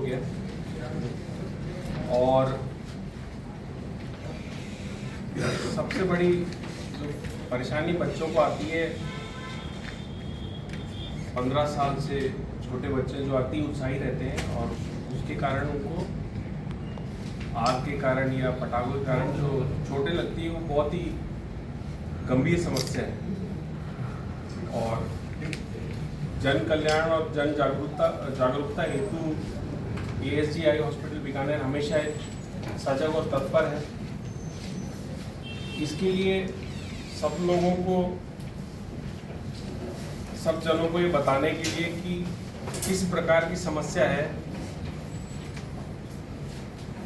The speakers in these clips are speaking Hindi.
गया। और सबसे बड़ी जो परेशानी बच्चों को आती है, 15 साल से छोटे बच्चे जो अति उत्साही रहते हैं और उसके कारण उनको आग के कारण या पटाखों के कारण जो चोटें लगती है वो बहुत ही गंभीर समस्या है। और जन कल्याण और जन जागरूकता हेतु ASG आई हॉस्पिटल बीकानेर हमेशा सजग और तत्पर है। इसके लिए सब लोगों को, सब जनों को ये बताने के लिए कि किस प्रकार की समस्या है,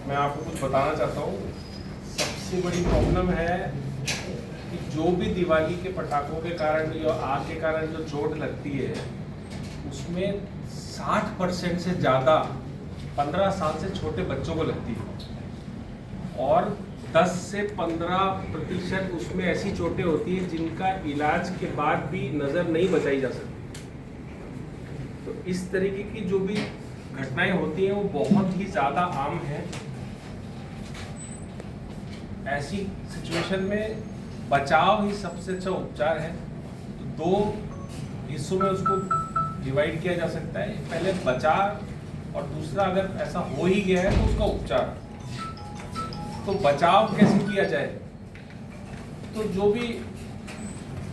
मैं आपको कुछ बताना चाहता हूँ। सबसे बड़ी प्रॉब्लम है कि जो भी दिवाली के पटाखों के कारण या आग के कारण जो चोट लगती है उसमें 60% से ज़्यादा 15 साल से छोटे बच्चों को लगती है और 10 से 15% उसमें ऐसी चोटें होती है जिनका इलाज के बाद भी नज़र नहीं बचाई जा सकती। तो इस तरीके की जो भी घटनाएं होती हैं वो बहुत ही ज़्यादा आम है। ऐसी सिचुएशन में बचाव ही सबसे अच्छा उपचार है। तो 2 हिस्सों में उसको डिवाइड किया जा सकता है, पहले बचाव और दूसरा अगर ऐसा हो ही गया है तो उसका उपचार। तो बचाव कैसे किया जाए, तो जो भी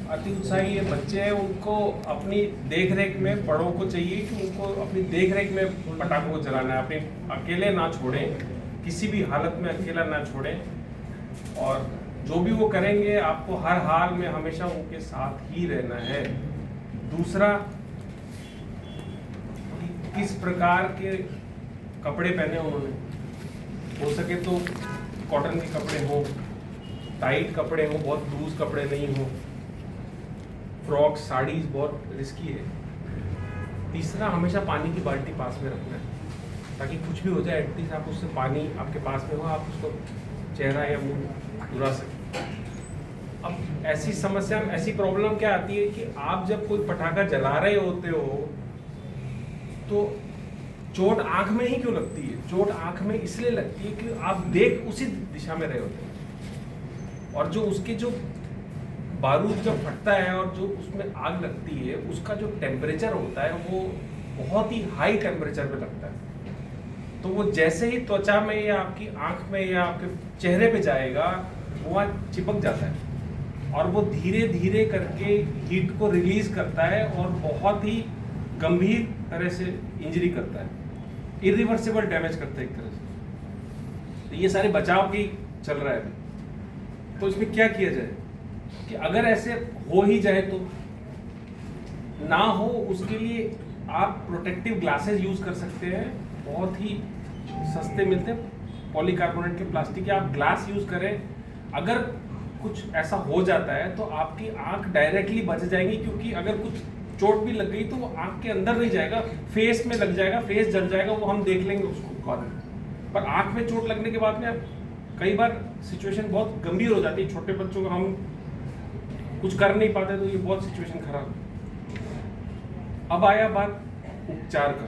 अति उत्साही बच्चे हैं उनको अपनी देख रेख में, बड़ों को चाहिए कि उनको अपनी देख रेख में पटाखों को जलाना है, अपने अकेले ना छोड़ें, किसी भी हालत में अकेला ना छोड़ें। और जो भी वो करेंगे आपको हर हाल में हमेशा उनके साथ ही रहना है। दूसरा, किस प्रकार के कपड़े पहने उन्होंने, हो सके तो कॉटन के कपड़े हो, टाइट कपड़े हो, बहुत लूज कपड़े नहीं हो। फ्रॉक साड़ीज बहुत रिस्की है। तीसरा, हमेशा पानी की बाल्टी पास में रखना है ताकि कुछ भी हो जाए एटलीस्ट आप उससे पानी आपके पास में हो, आप उसको चेहरा या मुंह धुला सकें। अब ऐसी समस्या, ऐसी प्रॉब्लम क्या आती है कि आप जब कोई पटाखा जला रहे होते हो तो चोट आंख में ही क्यों लगती है? चोट आंख में इसलिए लगती है कि आप देख उसी दिशा में रहे होते हैं और जो उसके जो बारूद जब फटता है और जो उसमें आग लगती है उसका जो टेम्परेचर होता है वो बहुत ही हाई टेम्परेचर पे लगता है। तो वो जैसे ही त्वचा में या आपकी आंख में या आपके चेहरे पे जाएगा वो वहाँ चिपक जाता है और वो धीरे धीरे करके हीट को रिलीज करता है और बहुत ही गंभीर तरह से इंजरी करता है, इरिवर्सिबल डैमेज करता है एक तरह से। तो ये सारे बचाव की चल रहा है अभी। तो इसमें क्या किया जाए कि अगर ऐसे हो ही जाए तो ना हो, उसके लिए आप प्रोटेक्टिव ग्लासेस यूज कर सकते हैं, बहुत ही सस्ते मिलते हैं, पॉलीकार्बोनेट के प्लास्टिक के आप ग्लास यूज करें। अगर कुछ ऐसा हो जाता है तो आपकी आंख डायरेक्टली बच जाएगी, क्योंकि अगर कुछ चोट भी लग गई तो वो आंख के अंदर नहीं जाएगा, फेस में लग जाएगा, फेस जल जाएगा, वो हम देख लेंगे उसको बाद में। पर आंख में चोट लगने के बाद में कई बार सिचुएशन बहुत गंभीर हो जाती है। छोटे बच्चों को हम कुछ कर नहीं पाते तो ये बहुत सिचुएशन खराब है। अब आया बात उपचार का।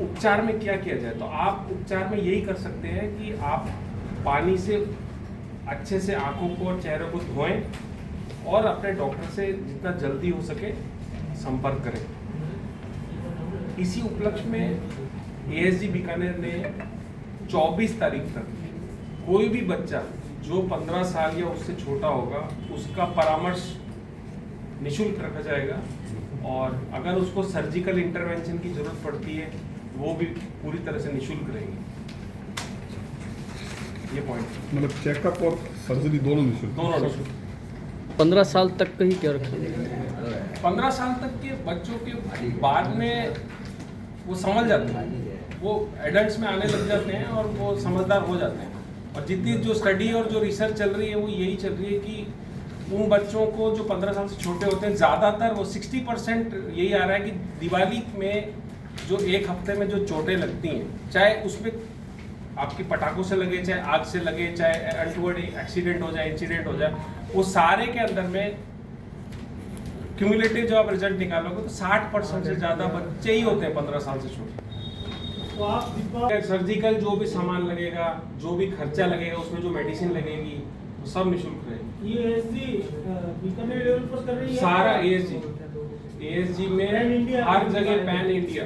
उपचार में क्या किया जाए, तो आप उपचार में यही कर सकते हैं कि आप पानी से अच्छे से आंखों को और चेहरे को धोएं और अपने डॉक्टर से जितना जल्दी हो सके संपर्क करें। इसी उपलक्ष्य में ASG बीकानेर ने 24 तारीख तक कोई भी बच्चा जो 15 साल या उससे छोटा होगा उसका परामर्श निःशुल्क रखा जाएगा और अगर उसको सर्जिकल इंटरवेंशन की जरूरत पड़ती है वो भी पूरी तरह से निःशुल्क रहेगी। ये पॉइंट, मतलब चेकअप और सर्जरी दोनों निःशुल्क? दोनों निःशुल्क। 15 साल तक का ही क्या रखा है? 15 साल तक के बच्चों के बाद में वो समझ जाते हैं, वो एडल्ट्स में आने लग जाते हैं और वो समझदार हो जाते हैं। और जितनी जो स्टडी और जो रिसर्च चल रही है वो यही चल रही है कि उन बच्चों को जो 15 साल से छोटे होते हैं, ज़्यादातर वो 60% यही आ रहा है कि दिवाली में जो एक हफ्ते में जो चोटें लगती हैं, चाहे उसमें आपके पटाखों से लगे, चाहे आग से लगे, चाहे अनटूवर्ड एक्सीडेंट हो जाए, इंसिडेंट हो जाए, वो सारे के अंदर में क्यूमुलेटिव जो आप रिजल्ट निकालोगे तो 60% से ज़्यादा बच्चे ही होते हैं 15 साल से छोटे। तो आप दीपक सर्जिकल जो भी सामान लगेगा, जो भी खर्चा लगेगा, उसमें जो मेडिसिन लगेगी वो सब निःशुल्क रहेगी। ये एसजी बीकानेर लेवल पर कर रही है सारा एएसजी में पैन इंडिया हर जगह पैन इंडिया